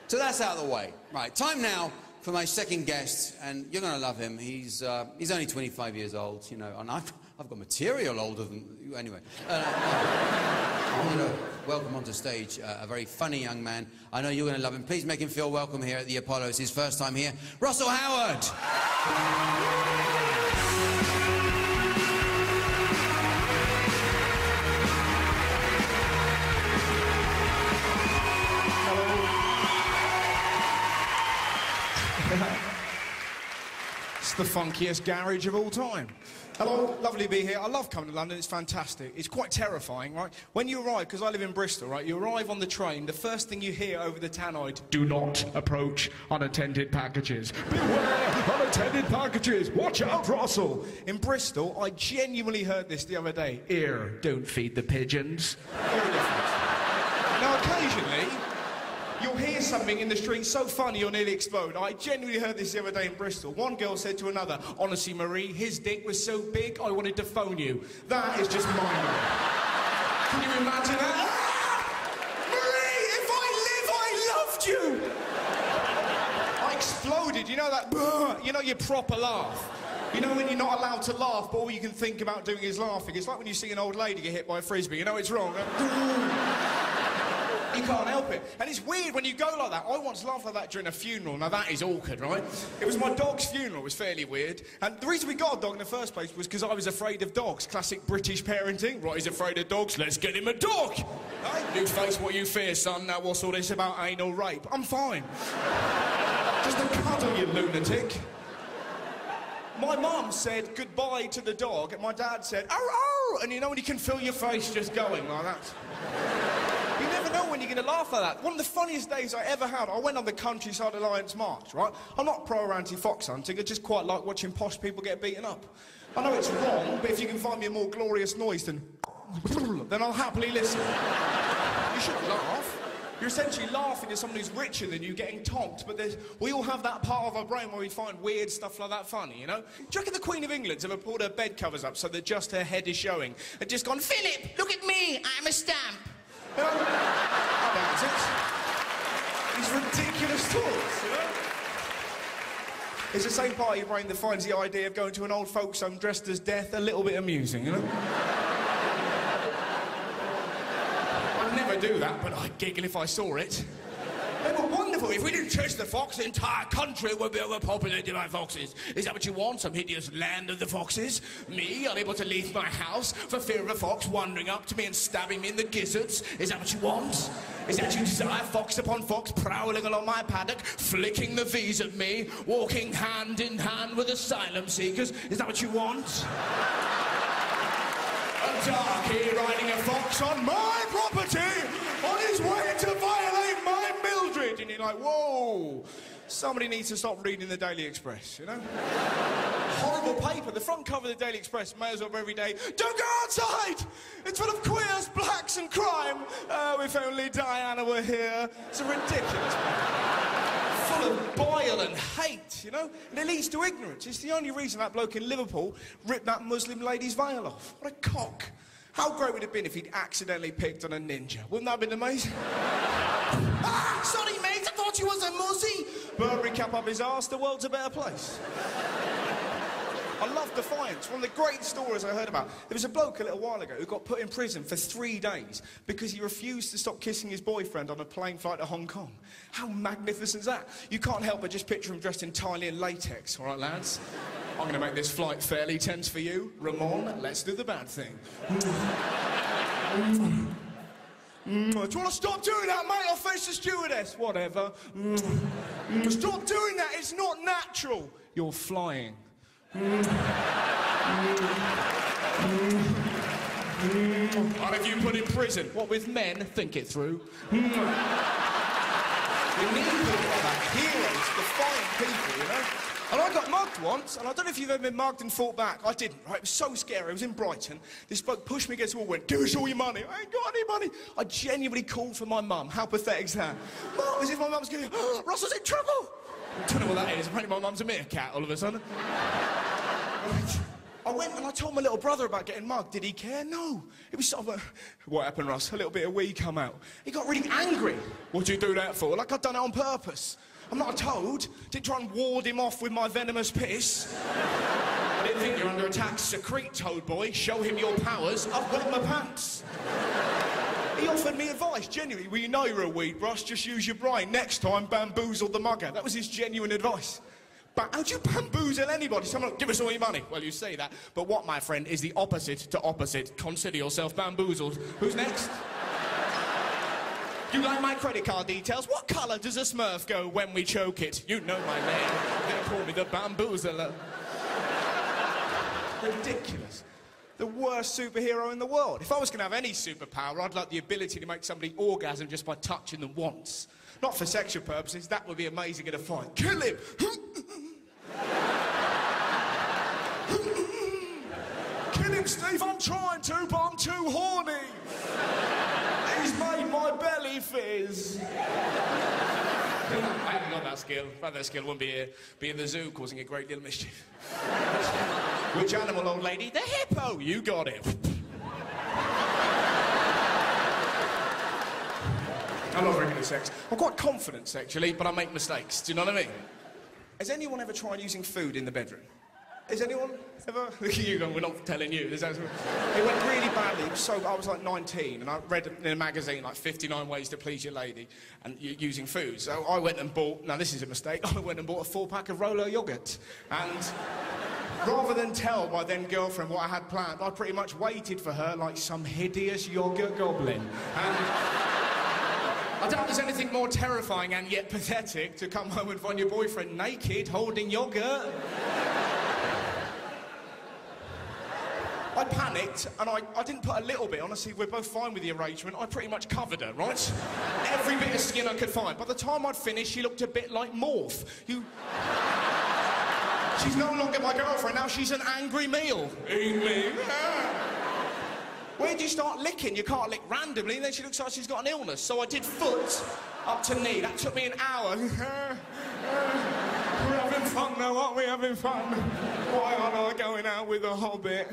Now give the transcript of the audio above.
So that's out of the way. Right, time now for my second guest, and you're going to love him. He's only 25 years old, you know, and I've got material older than you. Anyway, I'm going to welcome onto stage a very funny young man. I know you're going to love him. Please make him feel welcome here at the Apollo. It's his first time here. Russell Howard! It's the funkiest garage of all time. Hello, lovely to be here. I love coming to London, it's fantastic. It's quite terrifying, right? When you arrive, because I live in Bristol, right, you arrive on the train, the first thing you hear over the tannoy, do not approach unattended packages. Beware unattended packages, watch out, Russell. In Bristol, I genuinely heard this the other day. Here, don't feed the pigeons. Very different. Now, occasionally, you'll hear something in the street so funny you'll nearly explode. I genuinely heard this the other day in Bristol. One girl said to another, honestly, Marie, his dick was so big I wanted to phone you. That is just mind-blowing. Can you imagine that? Marie, if I lived, I loved you! I exploded, you know that, you know your proper laugh. You know when you're not allowed to laugh, but all you can think about doing is laughing. It's like when you see an old lady get hit by a frisbee. You know it's wrong. You can't help it. And it's weird when you go like that. I once laughed like that during a funeral. Now, that is awkward, right? It was my dog's funeral. It was fairly weird. And the reason we got a dog in the first place was because I was afraid of dogs. Classic British parenting. Right, he's afraid of dogs. Let's get him a dog. Hey, you face what you fear, son. Now, what's all this about anal rape? I'm fine. Just a cuddle, you lunatic. My mum said goodbye to the dog, and my dad said, "Arr, arr!" And you know when you can feel your face just going like that? You never know when you're going to laugh at that. One of the funniest days I ever had, I went on the Countryside Alliance March, right? I'm not pro or anti-fox hunting, I just quite like watching posh people get beaten up. I know it's wrong, but if you can find me a more glorious noise than then I'll happily listen. You shouldn't laugh. You're essentially laughing at someone who's richer than you getting tonked, but we all have that part of our brain where we find weird stuff like that funny, you know? Do you reckon the Queen of England's ever pulled her bed covers up so that just her head is showing and just gone, Philip, look at me, I'm a stamp? You know? I doubt it. These ridiculous thoughts, you know? It's the same part of your brain that finds the idea of going to an old folks' home dressed as death a little bit amusing, you know? I'd never do that, but I'd giggle if I saw it. They were wonderful. If we didn't chase the fox, the entire country would be overpopulated by foxes. Is that what you want? Some hideous land of the foxes? Me, unable to leave my house for fear of a fox wandering up to me and stabbing me in the gizzards? Is that what you want? Is that you desire? Fox upon fox prowling along my paddock, flicking the V's at me, walking hand in hand with asylum seekers? Is that what you want? A darkie riding a fox on my property on his way to violate my Mildred. And you're like, whoa, somebody needs to stop reading the Daily Express, you know? Horrible paper. The front cover of the Daily Express may as well be every day. Don't go outside! It's full of queers, blacks and crime. Oh, if only Diana were here. It's a ridiculous paper. Full of bile and hate, you know? And it leads to ignorance. It's the only reason that bloke in Liverpool ripped that Muslim lady's veil off. What a cock. How great would it have been if he'd accidentally picked on a ninja? Wouldn't that have been amazing? Ah, sorry, mate, I thought you was a muzzy. Burberry cap up his arse, the world's a better place. I love Defiance. One of the great stories I heard about. There was a bloke a little while ago who got put in prison for 3 days because he refused to stop kissing his boyfriend on a plane flight to Hong Kong. How magnificent is that? You can't help but just picture him dressed entirely in latex. All right, lads? I'm going to make this flight fairly tense for you. Ramon, let's do the bad thing. Do you want to stop doing that, mate? I'll face the stewardess. Whatever. Stop doing that. It's not natural. You're flying. I'll have you put in prison. What with men? Think it through. We need people like that. Heroes, defiant people, you know? And I got mugged once, and I don't know if you've ever been mugged and fought back. I didn't, right? It was so scary. I was in Brighton. This bloke pushed me against the wall, went, give us all your money. I ain't got any money. I genuinely called for my mum. How pathetic is that? Mum, as if my mum's going, oh, Russell's in trouble. I don't know what that is. Apparently my mum's a meerkat all of a sudden. Right. I went and I told my little brother about getting mugged. Did he care? No. It was sort of a... What happened, Russ? A little bit of wee come out. He got really angry. What'd you do that for? Like I'd done it on purpose. I'm not a toad. Didn't try and ward him off with my venomous piss. I didn't think you're under attack. Secrete, toad boy. Show him your powers. I've got my pants. He offered me advice, genuinely. Well, you know you're a weed, Russ. Just use your brain. Next time, bamboozle the mugger. That was his genuine advice. But how'd you bamboozle anybody? Someone, give us all your money. Well, you say that. But what, my friend, is the opposite to opposite? Consider yourself bamboozled. Who's next? You like my credit card details? What colour does a Smurf go when we choke it? You know my name. They call me the bamboozler. Ridiculous. The worst superhero in the world. If I was going to have any superpower, I'd like the ability to make somebody orgasm just by touching them once. Not for sexual purposes, that would be amazing in a fight. Kill him! Kill him, Steve, I'm trying to, but I'm too horny. He's made my belly fizz. I haven't got that skill. If I had that skill, I wouldn't be here. Be in the zoo causing a great deal of mischief. Which animal, old lady? The hippo! You got it. I love regular sex. I'm quite confident sexually, but I make mistakes. Do you know what I mean? Has anyone ever tried using food in the bedroom? Has anyone ever? Look at you, we're not telling you. It went really badly. I was like 19, and I read in a magazine like 59 ways to please your lady and using food. So I went and bought, now this is a mistake, I went and bought a 4-pack of Rolo yogurt. And rather than tell my then girlfriend what I had planned, I pretty much waited for her like some hideous yogurt goblin. And I doubt there's anything more terrifying and yet pathetic to come home and find your boyfriend naked holding yogurt. I panicked, and I didn't put a little bit. Honestly, we're both fine with the arrangement. I pretty much covered her, right? Every bit of skin I could find. By the time I'd finished, she looked a bit like Morph. She's no longer my girlfriend, now she's an angry meal. Eat me. Where do you start licking? You can't lick randomly, and then she looks like she's got an illness. So I did foot up to knee. That took me an hour. We're having fun now, aren't we? Having fun. Why aren't I going out with a hobbit?